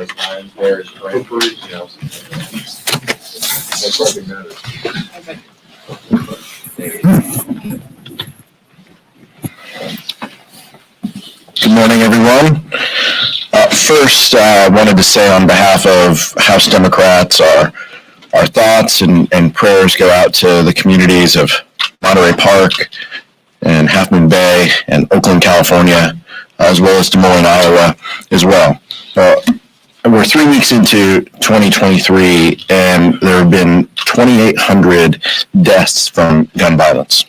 times where it's right, you know, that's what matters. Good morning, everyone. First, I wanted to say on behalf of House Democrats, our thoughts and prayers go out to the communities of Monterey Park and Half Moon Bay and Oakland, California, as well as Des Moines, Iowa, as well. We're 3 weeks into 2023, and there have been 2,800 deaths from gun violence.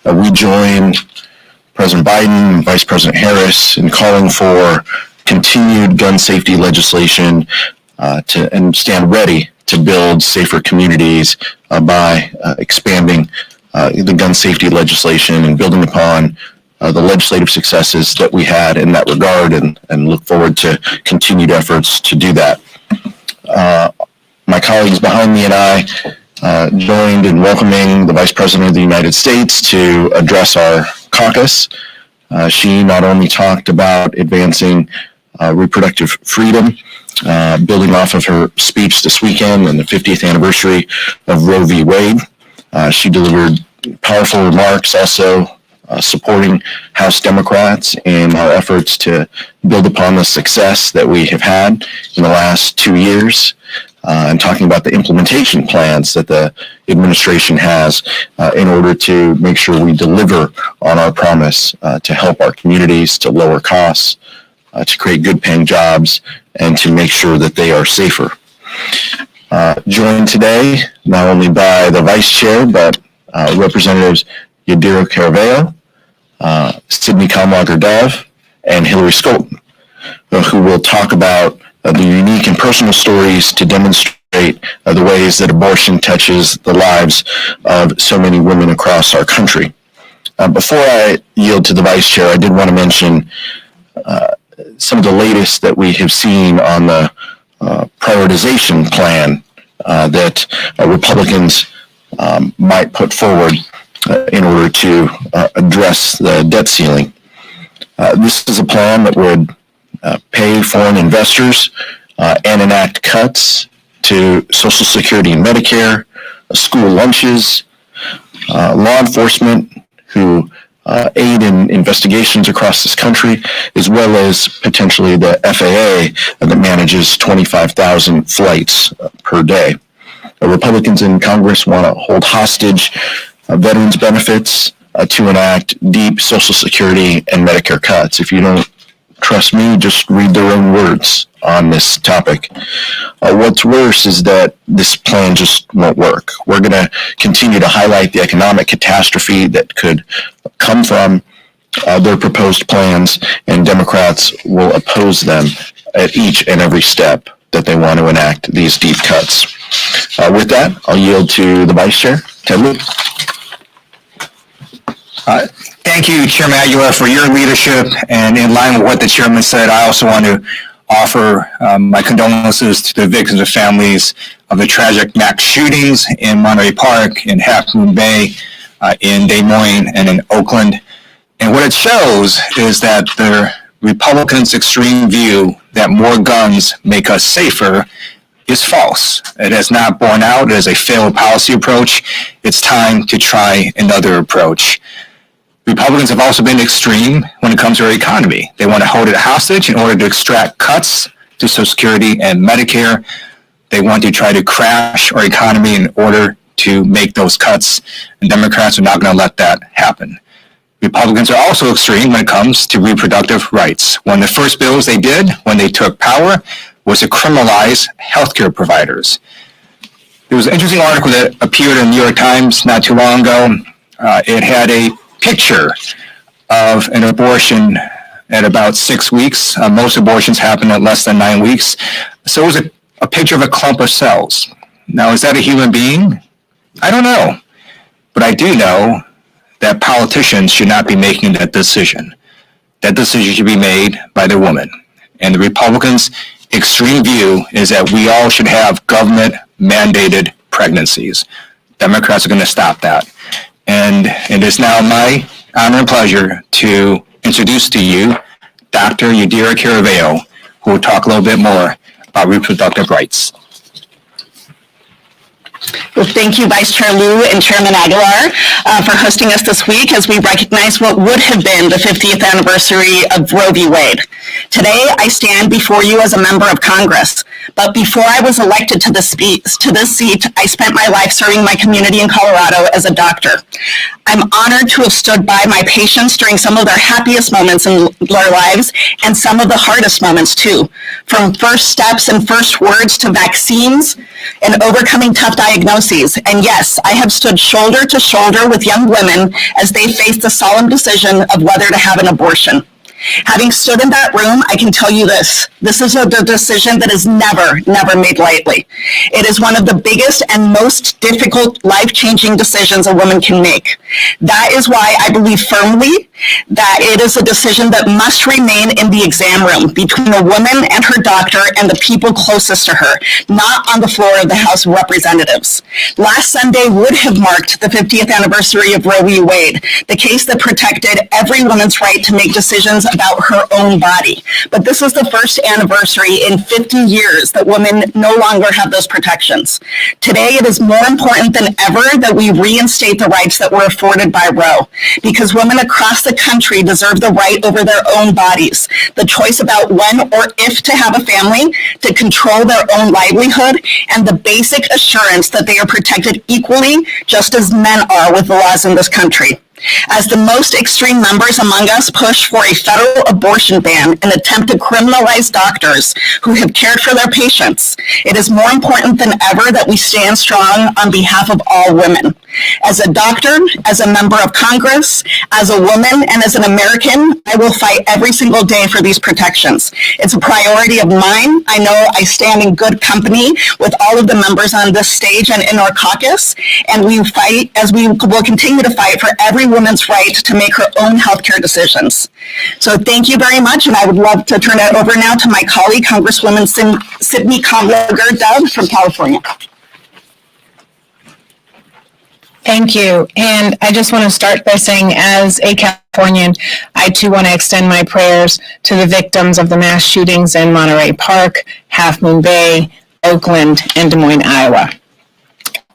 We join President Biden and Vice President Harris in calling for continued gun safety legislation and stand ready to build safer communities by expanding the gun safety legislation and building upon the legislative successes that we had in that regard, and look forward to continued efforts to do that. My colleagues behind me and I joined in welcoming the Vice President of the United States to address our caucus. She not only talked about advancing reproductive freedom, building off of her speech this weekend and the 50th anniversary of Roe v. Wade. She delivered powerful remarks also supporting House Democrats in our efforts to build upon the success that we have had in the last 2 years, and talking about the implementation plans that the administration has in order to make sure we deliver on our promise to help our communities, to lower costs, to create good paying jobs, and to make sure that they are safer. Joined today not only by the Vice Chair, but Representatives Yadira Caraveo, Sidney Kalmager-Dove, and Hillary Skolton, who will talk about the unique and personal stories to demonstrate the ways that abortion touches the lives of so many women across our country. Before I yield to the Vice Chair, I did want to mention some of the latest that we have seen on the prioritization plan that Republicans might put forward in order to address the debt ceiling. This is a plan that would pay foreign investors and enact cuts to Social Security and Medicare, school lunches, law enforcement who aid in investigations across this country, as well as potentially the FAA that manages 25,000 flights per day. Republicans in Congress want to hold hostage veterans benefits to enact deep Social Security and Medicare cuts. If you don't trust me, just read their own words on this topic. What's worse is that this plan just won't work. We're going to continue to highlight the economic catastrophe that could come from their proposed plans, and Democrats will oppose them at each and every step that they want to enact these deep cuts. With that, I'll yield to the Vice Chair, Ted Lieu. Thank you, Chairman Aguilar, for your leadership. And in line with what the chairman said, I also want to offer my condolences to the victims and families of the tragic mass shootings in Monterey Park, in Half Moon Bay, in Des Moines, and in Oakland. And what it shows is that the Republicans' extreme view that more guns make us safer is false. It has not borne out. It is a failed policy approach. It's time to try another approach. Republicans have also been extreme when it comes to our economy. They want to hold it hostage in order to extract cuts to Social Security and Medicare. They want to try to crash our economy in order to make those cuts, and Democrats are not going to let that happen. Republicans are also extreme when it comes to reproductive rights. One of the first bills they did when they took power was to criminalize healthcare providers. There was an interesting article that appeared in the New York Times not too long ago. It had a picture of an abortion at about 6 weeks. Most abortions happen at less than 9 weeks. So it was a picture of a clump of cells. Now, is that a human being? I don't know. But I do know that politicians should not be making that decision. That decision should be made by the woman. And the Republicans' extreme view is that we all should have government-mandated pregnancies. Democrats are going to stop that. And it is now my honor and pleasure to introduce to you Dr. Yadira Caraveo, who will talk a little bit more about reproductive rights. Well, thank you, Vice Chair Lieu and Chairman Aguilar, for hosting us this week as we recognize what would have been the 50th anniversary of Roe v. Wade. Today, I stand before you as a member of Congress, but before I was elected to this seat, I spent my life serving my community in Colorado as a doctor. I'm honored to have stood by my patients during some of their happiest moments in their lives and some of the hardest moments too, from first steps and first words to vaccines and overcoming tough diagnoses. And yes, I have stood shoulder to shoulder with young women as they face the solemn decision of whether to have an abortion. Having stood in that room, I can tell you this. This is a decision that is never made lightly. It is one of the biggest and most difficult life-changing decisions a woman can make. That is why I believe firmly that it is a decision that must remain in the exam room between a woman and her doctor and the people closest to her, not on the floor of the House of Representatives. Last Sunday would have marked the 50th anniversary of Roe v. Wade, the case that protected every woman's right to make decisions about her own body. But this is the first anniversary in 50 years that women no longer have those protections. Today, it is more important than ever that we reinstate the rights that were afforded by Roe, because women across the country deserve the right over their own bodies, the choice about when or if to have a family, to control their own livelihood, and the basic assurance that they are protected equally, just as men are with the laws in this country. As the most extreme members among us push for a federal abortion ban and attempt to criminalize doctors who have cared for their patients, it is more important than ever that we stand strong on behalf of all women. As a doctor, as a member of Congress, as a woman, and as an American, I will fight every single day for these protections. It's a priority of mine. I know I stand in good company with all of the members on this stage and in our caucus, and we fight as we will continue to fight for every woman's right to make her own healthcare decisions. So thank you very much, and I would love to turn it over now to my colleague, Congresswoman Sydney Comlager-Dove from California. Thank you. And I just want to start by saying, as a Californian, I too want to extend my prayers to the victims of the mass shootings in Monterey Park, Half Moon Bay, Oakland, and Des Moines, Iowa.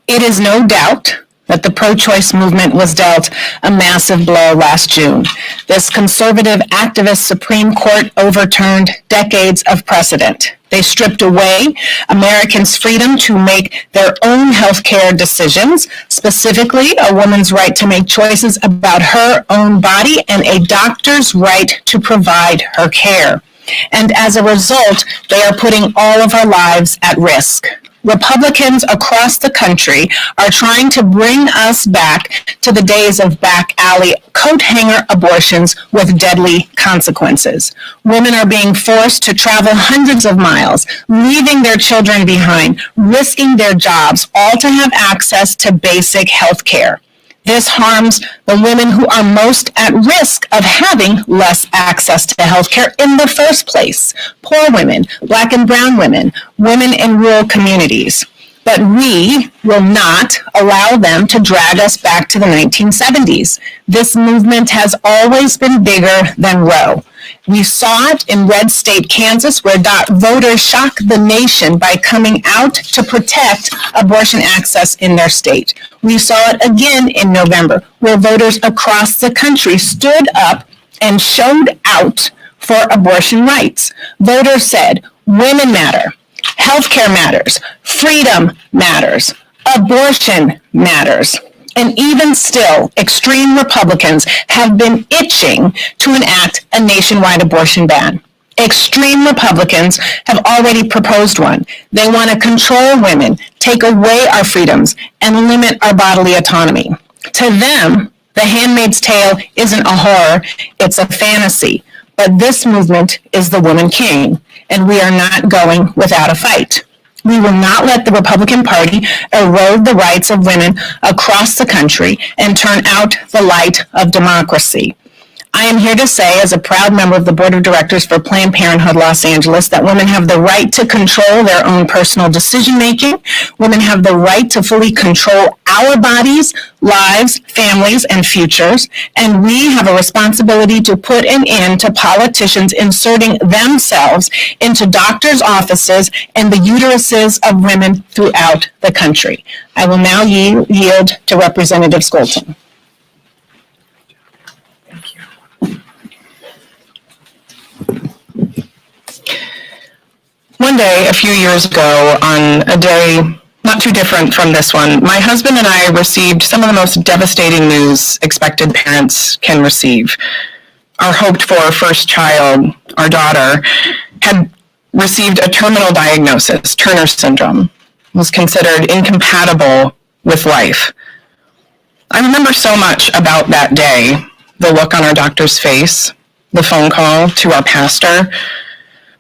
It is no doubt that the pro-choice movement was dealt a massive blow last June. This conservative activist Supreme Court overturned decades of precedent. They stripped away Americans' freedom to make their own healthcare decisions, specifically a woman's right to make choices about her own body and a doctor's right to provide her care. And as a result, they are putting all of our lives at risk. Republicans across the country are trying to bring us back to the days of back alley coat hanger abortions with deadly consequences. Women are being forced to travel hundreds of miles, leaving their children behind, risking their jobs, all to have access to basic health care. This harms the women who are most at risk of having less access to health care in the first place. Poor women, Black and brown women, women in rural communities. But we will not allow them to drag us back to the 1970s. This movement has always been bigger than Roe. We saw it in red state Kansas, where voters shocked the nation by coming out to protect abortion access in their state. We saw it again in November, where voters across the country stood up and showed out for abortion rights. Voters said, women matter, healthcare matters, freedom matters, abortion matters. And even still, extreme Republicans have been itching to enact a nationwide abortion ban. Extreme Republicans have already proposed one. They want to control women, take away our freedoms, and limit our bodily autonomy. To them, The Handmaid's Tale isn't a horror, it's a fantasy. But this movement is the woman king, and we are not going without a fight. We will not let the Republican Party erode the rights of women across the country and turn out the light of democracy. I am here to say, as a proud member of the Board of Directors for Planned Parenthood Los Angeles, that women have the right to control their own personal decision-making. Women have the right to fully control our bodies, lives, families, and futures, and we have a responsibility to put an end to politicians inserting themselves into doctors' offices and the uteruses of women throughout the country. I will now yield to Representative Skolton. One day, a few years ago, on a day not too different from this one, my husband and I received some of the most devastating news expected parents can receive. Our hoped-for first child, our daughter, had received a terminal diagnosis, Turner syndrome, was considered incompatible with life. I remember so much about that day, the look on our doctor's face, the phone call to our pastor,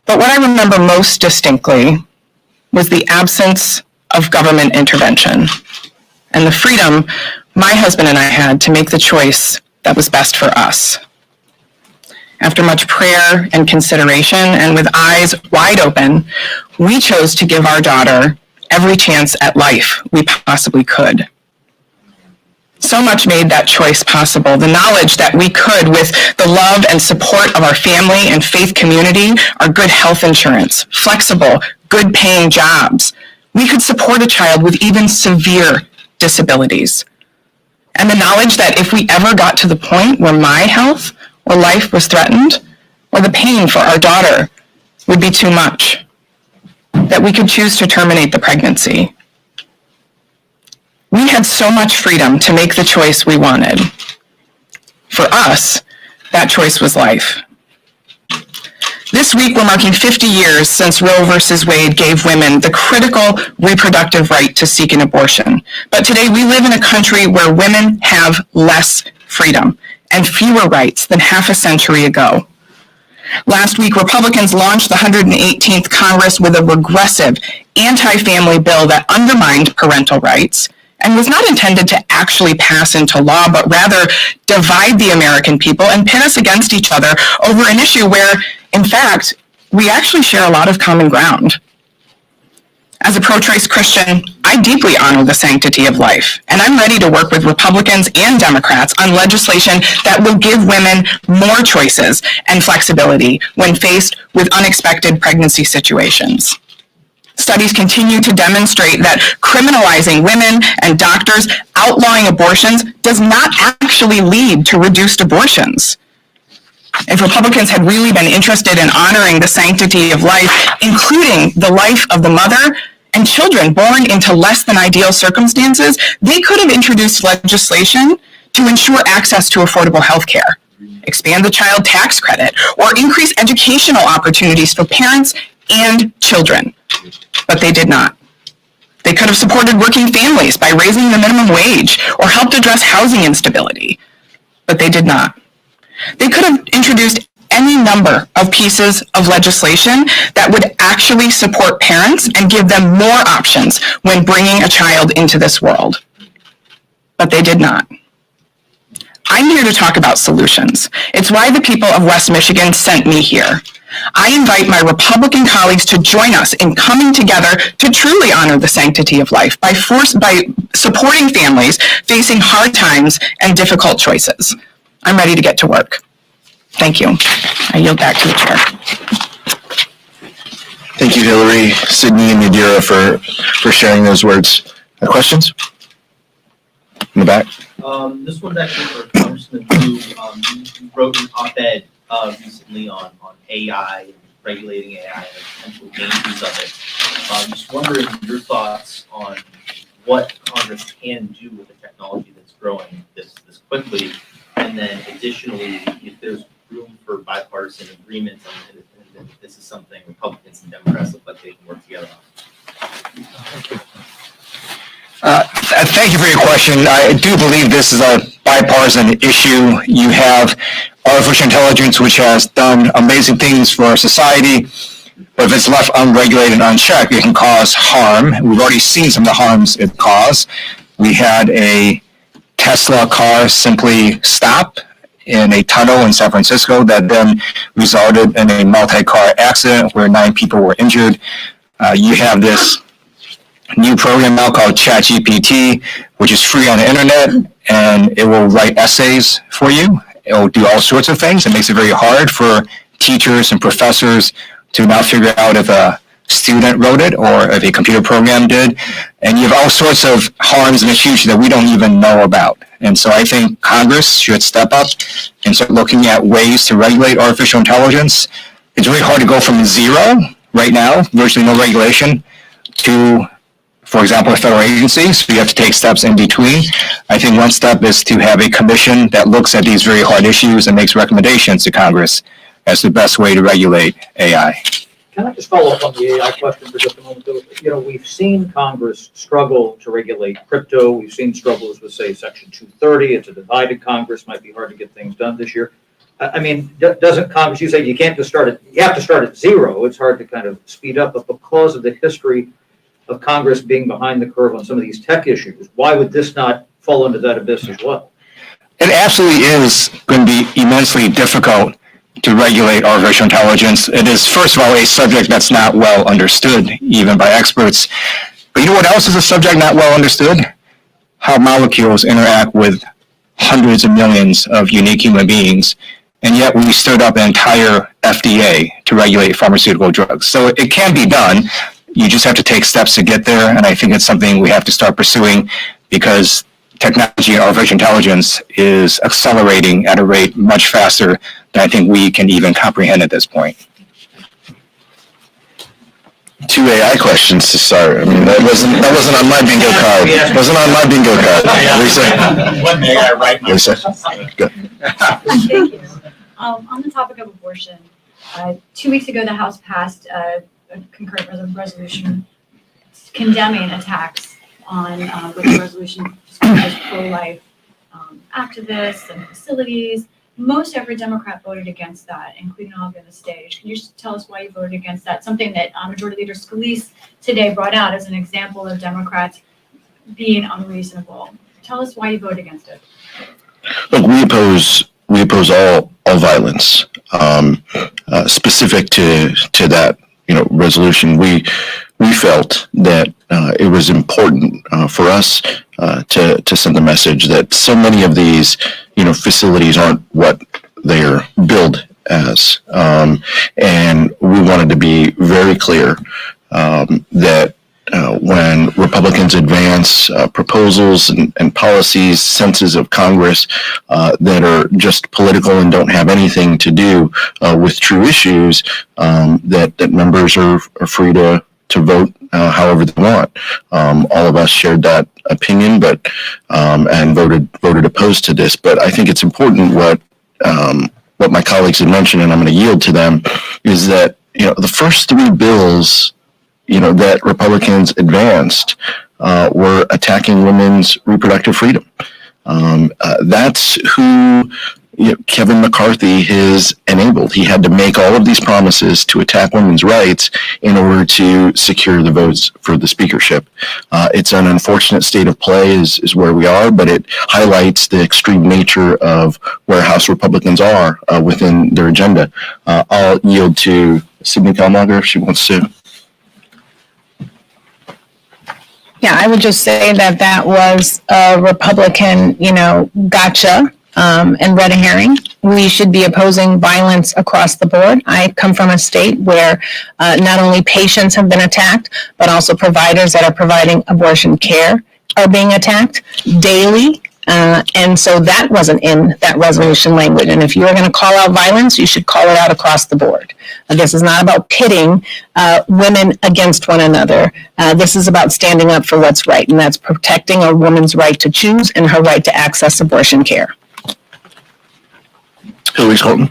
but what I remember most distinctly was the absence of government intervention and the freedom my husband and I had to make the choice that was best for us. After much prayer and consideration and with eyes wide open, we chose to give our daughter every chance at life we possibly could. So much made that choice possible. The knowledge that we could, with the love and support of our family and faith community, our good health insurance, flexible, good paying jobs, we could support a child with even severe disabilities. And the knowledge that if we ever got to the point where my health or life was threatened, or the pain for our daughter would be too much, that we could choose to terminate the pregnancy. We had so much freedom to make the choice we wanted. For us, that choice was life. This week, we're marking 50 years since Roe versus Wade gave women the critical reproductive right to seek an abortion. But today, we live in a country where women have less freedom and fewer rights than half a century ago. Last week, Republicans launched the 118th Congress with a regressive anti-family bill that undermined parental rights and was not intended to actually pass into law, but rather divide the American people and pit us against each other over an issue where, in fact, we actually share a lot of common ground. As a pro-choice Christian, I deeply honor the sanctity of life, and I'm ready to work with Republicans and Democrats on legislation that will give women more choices and flexibility when faced with unexpected pregnancy situations. Studies continue to demonstrate that criminalizing women and doctors outlawing abortions does not actually lead to reduced abortions. If Republicans had really been interested in honoring the sanctity of life, including the life of the mother and children born into less than ideal circumstances, they could have introduced legislation to ensure access to affordable health care, expand the child tax credit, or increase educational opportunities for parents and children. But they did not. They could have supported working families by raising the minimum wage or helped address housing instability. But they did not. They could have introduced any number of pieces of legislation that would actually support parents and give them more options when bringing a child into this world. But they did not. I'm here to talk about solutions. It's why the people of West Michigan sent me here. I invite my Republican colleagues to join us in coming together to truly honor the sanctity of life by supporting families facing hard times and difficult choices. I'm ready to get to work. Thank you. I yield back to the chair. Thank you, Hillary, Sydney, and Nadira for sharing those words. Questions? In the back? This one's actually for Congressman Lieu. You wrote an op-ed recently on AI and regulating AI and the potential dangers of it. Just wondering your thoughts on what Congress can do with the technology that's growing this quickly, and then additionally, if there's room for bipartisan agreement on it, and this is something Republicans and Democrats look like they can work together on. Thank you for your question. I do believe this is a bipartisan issue. You have artificial intelligence, which has done amazing things for our society, but if it's left unregulated and unchecked, it can cause harm. We've already seen some of the harms it caused. We had a Tesla car simply stop in a tunnel in San Francisco that then resulted in a multi-car accident where 9 people were injured. You have this new program now called ChatGPT, which is free on the internet, and it will write essays for you. It will do all sorts of things. It makes it very hard for teachers and professors to now figure out if a student wrote it or if a computer program did. And you have all sorts of harms in the future that we don't even know about. And so I think Congress should step up and start looking at ways to regulate artificial intelligence. It's really hard to go from zero right now, virtually no regulation, to, for example, a federal agency. So you have to take steps in between. I think one step is to have a commission that looks at these very hard issues and makes recommendations to Congress as the best way to regulate AI. Can I just follow up on the AI question for just a moment? You know, we've seen Congress struggle to regulate crypto. We've seen struggles with, say, Section 230. It's a divided Congress. Might be hard to get things done this year. I mean, doesn't Congress, you say you can't just start at, you have to start at zero. It's hard to kind of speed up, but because of the history of Congress being behind the curve on some of these tech issues, why would this not fall into that abyss as well? It absolutely is going to be immensely difficult to regulate artificial intelligence. It is, first of all, a subject that's not well understood, even by experts. But you know what else is a subject not well understood? How molecules interact with hundreds of millions of unique human beings. And yet we stood up an entire FDA to regulate pharmaceutical drugs. So it can be done. You just have to take steps to get there. And I think it's something we have to start pursuing because technology and artificial intelligence is accelerating at a rate much faster than I think we can even comprehend at this point. 2 AI questions to start. I mean, that wasn't on my bingo card. Wasn't on my bingo card. Lisa? What may I write? Lisa? Go. Thank you. On the topic of abortion, 2 weeks ago, the House passed a concurrent resolution condemning attacks on, with the resolution described as pro-life activists and facilities. Most every Democrat voted against that, including all of you on the stage. Can you just tell us why you voted against that? Something that Majority Leader Scalise today brought out as an example of Democrats being unreasonable. Tell us why you voted against it. Look, we oppose all violence. Specific to that, resolution, we felt that it was important for us to send the message that so many of these, facilities aren't what they're billed as, and we wanted to be very clear that when Republicans advance proposals and policies, senses of Congress that are just political and don't have anything to do with true issues, that members are free to vote however they want. All of us shared that opinion, but and voted opposed to this. But I think it's important what my colleagues had mentioned, and I'm going to yield to them, is that the first 3 bills that Republicans advanced were attacking women's reproductive freedom. That's who Kevin McCarthy has enabled. He had to make all of these promises to attack women's rights in order to secure the votes for the speakership. It's an unfortunate state of play is where we are, but it highlights the extreme nature of where House Republicans are within their agenda. I'll yield to Sydney Kalmager if she wants to. Yeah, I would just say that was a Republican, gotcha and red herring. We should be opposing violence across the board. I come from a state where not only patients have been attacked, but also providers that are providing abortion care are being attacked daily. And so that wasn't in that resolution language. And if you are going to call out violence, you should call it out across the board. This is not about pitting women against one another. This is about standing up for what's right, and that's protecting a woman's right to choose and her right to access abortion care. Hillary Scholten.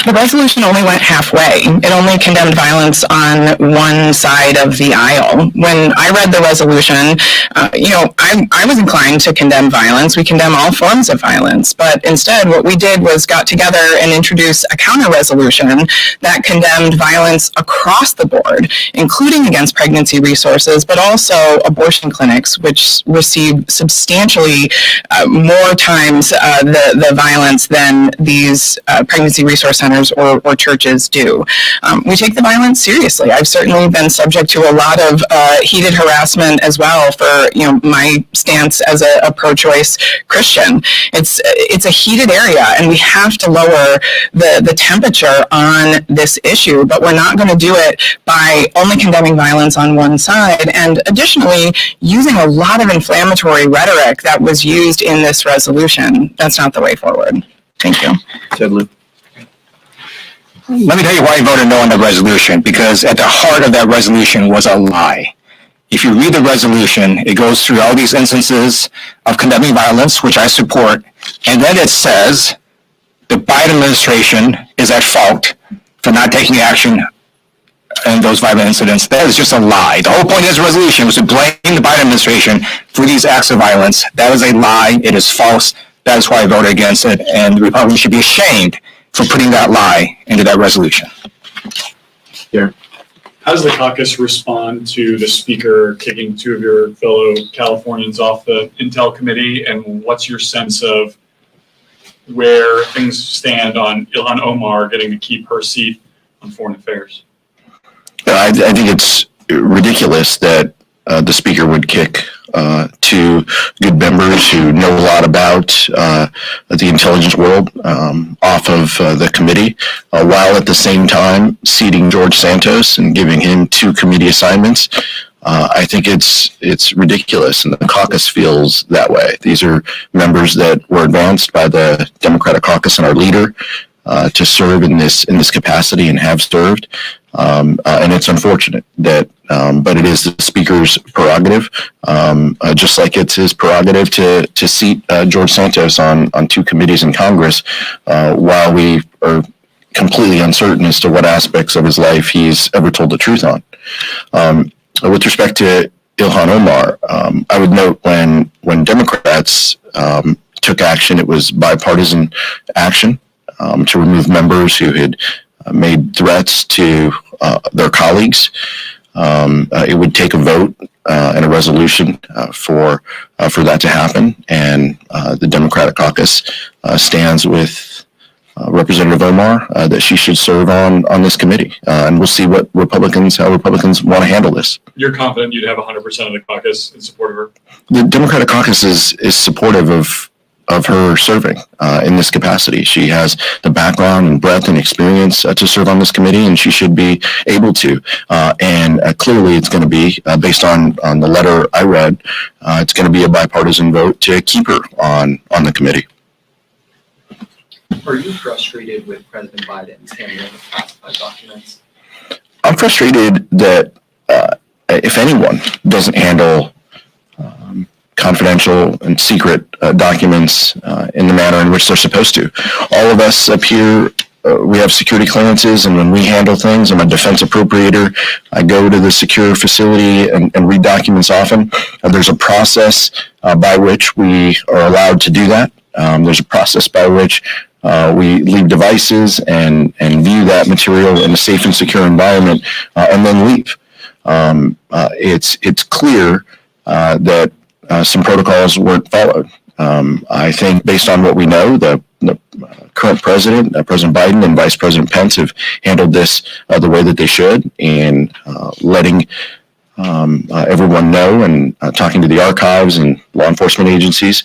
The resolution only went halfway. It only condemned violence on one side of the aisle. When I read the resolution, I was inclined to condemn violence. We condemn all forms of violence. But instead, what we did was got together and introduced a counter-resolution that condemned violence across the board, including against pregnancy resources, but also abortion clinics, which receive substantially more times the violence than these pregnancy resource centers centers or churches do. We take the violence seriously. I've certainly been subject to a lot of heated harassment as well for, my stance as a pro-choice Christian. It's a heated area, and we have to lower the temperature on this issue, but we're not going to do it by only condemning violence on one side, and additionally, using a lot of inflammatory rhetoric that was used in this resolution. That's not the way forward. Thank you. Said Lieu. Let me tell you why I voted no on the resolution, because at the heart of that resolution was a lie. If you read the resolution, it goes through all these instances of condemning violence, which I support, and then it says the Biden administration is at fault for not taking action in those violent incidents. That is just a lie. The whole point of this resolution was to blame the Biden administration for these acts of violence. That is a lie. It is false. That is why I voted against it, and the Republicans should be ashamed for putting that lie into that resolution. How does the caucus respond to the speaker kicking two of your fellow Californians off the Intel committee? And what's your sense of where things stand on Ilhan Omar getting to keep her seat on foreign affairs? I think it's ridiculous that the speaker would kick two good members who know a lot about the intelligence world off of the committee, while at the same time seating George Santos and giving him 2 committee assignments. I think it's ridiculous, and the caucus feels that way. These are members that were advanced by the Democratic caucus and our leader to serve in this capacity and have served. And it's unfortunate that, but it is the speaker's prerogative, just like it's his prerogative to seat George Santos on 2 committees in Congress, while we are completely uncertain as to what aspects of his life he's ever told the truth on. With respect to Ilhan Omar, I would note when Democrats took action, it was bipartisan action to remove members who had made threats to their colleagues. It would take a vote and a resolution for that to happen, and the Democratic caucus stands with Representative Omar that she should serve on this committee, and we'll see how Republicans want to handle this. You're confident you'd have 100% of the caucus in support of her? The Democratic caucus is supportive of her serving in this capacity. She has the background and breadth and experience to serve on this committee, and she should be able to. And clearly, it's going to be based on the letter I read. It's going to be a bipartisan vote to keep her on the committee. Are you frustrated with President Biden's handling of classified documents? I'm frustrated that if anyone doesn't handle confidential and secret documents in the manner in which they're supposed to. All of us up here, we have security clearances, and when we handle things, I'm a defense appropriator. I go to the secure facility and read documents often. There's a process by which we are allowed to do that. There's a process by which we leave devices and view that material in a safe and secure environment, and then leave. It's clear that some protocols weren't followed. I think based on what we know, the current president, President Biden, and Vice President Pence have handled this the way that they should, in letting everyone know and talking to the archives and law enforcement agencies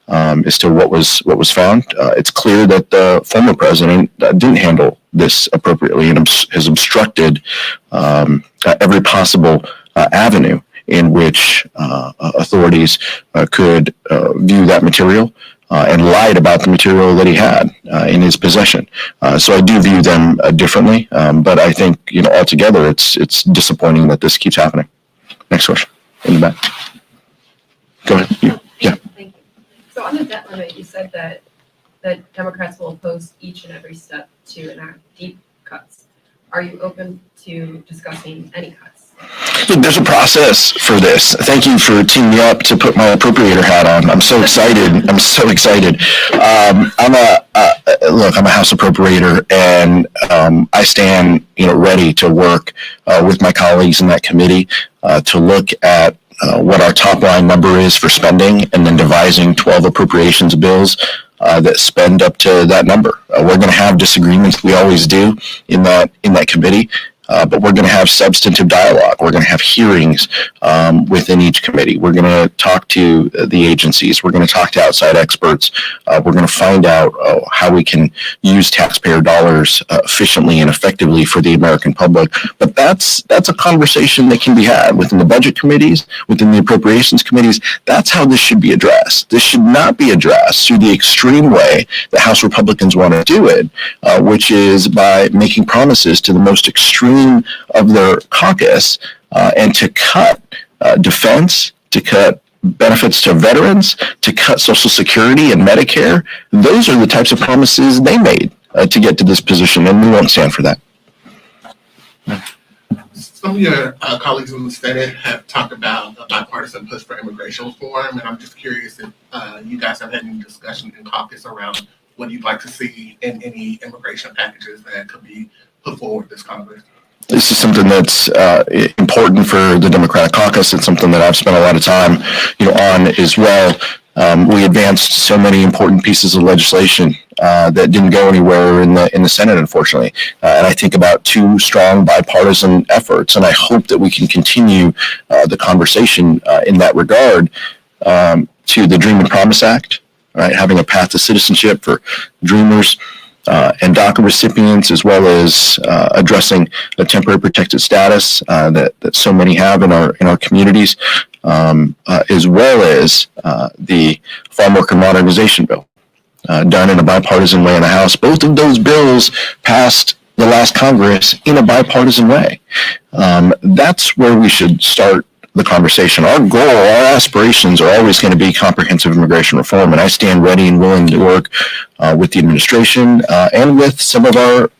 as to what was found. It's clear that the former president didn't handle this appropriately and has obstructed every possible avenue in which authorities could view that material and lied about the material that he had in his possession. So I do view them differently, but I think altogether it's disappointing that this keeps happening. Next question in the back. Go ahead. Yeah. Thank you. So on the debt limit, you said that Democrats will oppose each and every step to enact deep cuts. Are you open to discussing any cuts? There's a process for this. Thank you for teaming me up to put my appropriator hat on. I'm so excited. I'm a House appropriator, and I stand, ready to work with my colleagues in that committee to look at what our top line number is for spending, and then devising 12 appropriations bills that spend up to that number. We're going to have disagreements. We always do in that committee. But we're going to have substantive dialogue. We're going to have hearings within each committee. We're going to talk to the agencies. We're going to talk to outside experts. We're going to find out how we can use taxpayer dollars efficiently and effectively for the American public. But that's a conversation that can be had within the budget committees, within the appropriations committees. That's how this should be addressed. This should not be addressed through the extreme way that House Republicans want to do it, which is by making promises to the most extreme of their caucus and to cut defense, to cut benefits to veterans, to cut Social Security and Medicare. Those are the types of promises they made to get to this position, and we won't stand for that. Some of your colleagues in the Senate have talked about a bipartisan push for immigration reform, and I'm just curious if you guys have had any discussion in caucus around what you'd like to see in any immigration packages that could be put forward this Congress. This is something that's important for the Democratic caucus. It's something that I've spent a lot of time, on as well. We advanced so many important pieces of legislation that didn't go anywhere in the Senate, unfortunately. And I think about two strong bipartisan efforts, and I hope that we can continue the conversation in that regard to the Dream and Promise Act, right? Having a path to citizenship for Dreamers. And DACA recipients, as well as addressing the temporary protected status that so many have in our communities, as well as the Farm Worker Modernization Bill, done in a bipartisan way in the House. Both of those bills passed the last Congress in a bipartisan way. That's where we should start the conversation. Our goal, our aspirations are always going to be comprehensive immigration reform, and I stand ready and willing to work with the administration and with some of our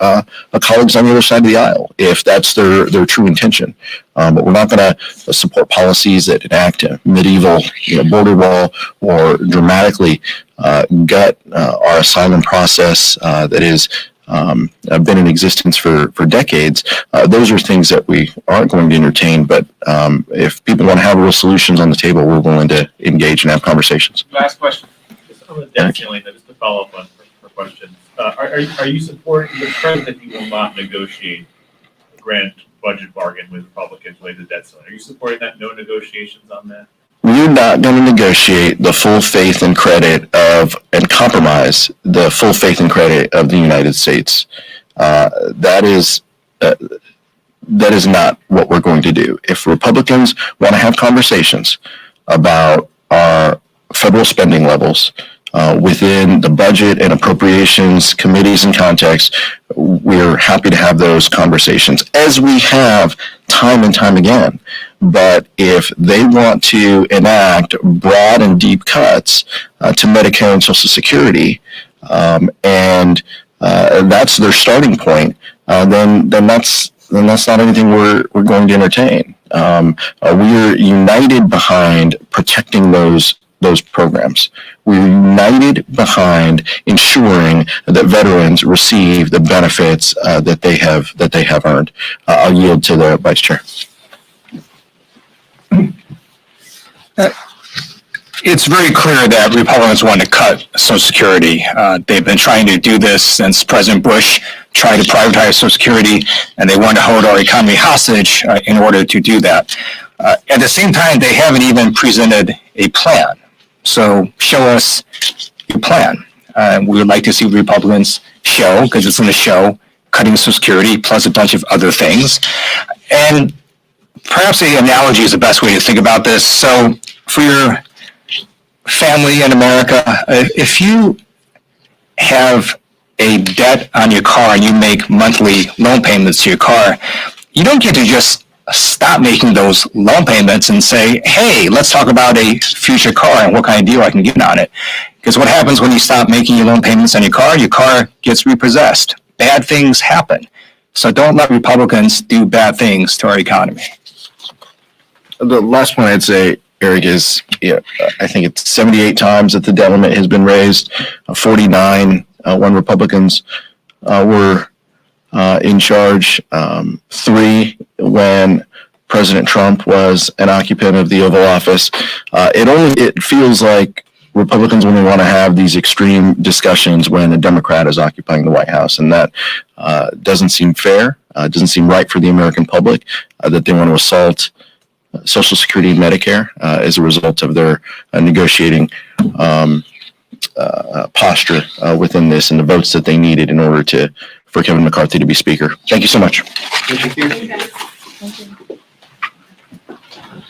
colleagues on the other side of the aisle, if that's their true intention. But we're not going to support policies that enact a medieval border wall or dramatically gut our asylum process that is been in existence for decades. Those are things that we aren't going to entertain, but if people want to have real solutions on the table, we're willing to engage and have conversations. Last question, just on the debt ceiling, just to follow up on her questions. Are you supporting the president? You will not negotiate a grand budget bargain with Republicans related to the debt ceiling. Are you supporting that? No negotiations on that? We're not going to negotiate the full faith and credit of and compromise the full faith and credit of the United States. That is not what we're going to do. If Republicans want to have conversations about our federal spending levels within the budget and appropriations committees and contexts, we're happy to have those conversations, as we have time and time again. But if they want to enact broad and deep cuts to Medicare and Social Security, and that's their starting point, then that's not anything we're going to entertain. We're united behind protecting those programs. We're united behind ensuring that veterans receive the benefits that they have earned. I'll yield to the Vice Chair. It's very clear that Republicans want to cut Social Security. They've been trying to do this since President Bush tried to privatize Social Security, and they want to hold our economy hostage in order to do that. At the same time, they haven't even presented a plan. So show us your plan. We would like to see Republicans show, because it's in the show, cutting Social Security plus a bunch of other things. And perhaps the analogy is the best way to think about this. So for your family in America, if you have a debt on your car and you make monthly loan payments to your car, you don't get to just stop making those loan payments and say, hey, let's talk about a future car and what kind of deal I can get on it. Because what happens when you stop making your loan payments on your car gets repossessed. Bad things happen. So don't let Republicans do bad things to our economy. The last point I'd say, Eric, is I think it's 78 times that the debt limit has been raised, 49 when Republicans were in charge, 3 when President Trump was an occupant of the Oval Office. It feels like Republicans only want to have these extreme discussions when a Democrat is occupying the White House, and that doesn't seem fair. Doesn't seem right for the American public that they want to assault Social Security and Medicare as a result of their negotiating posture within this and the votes that they needed in order for Kevin McCarthy to be Speaker. Thank you so much. Thank you.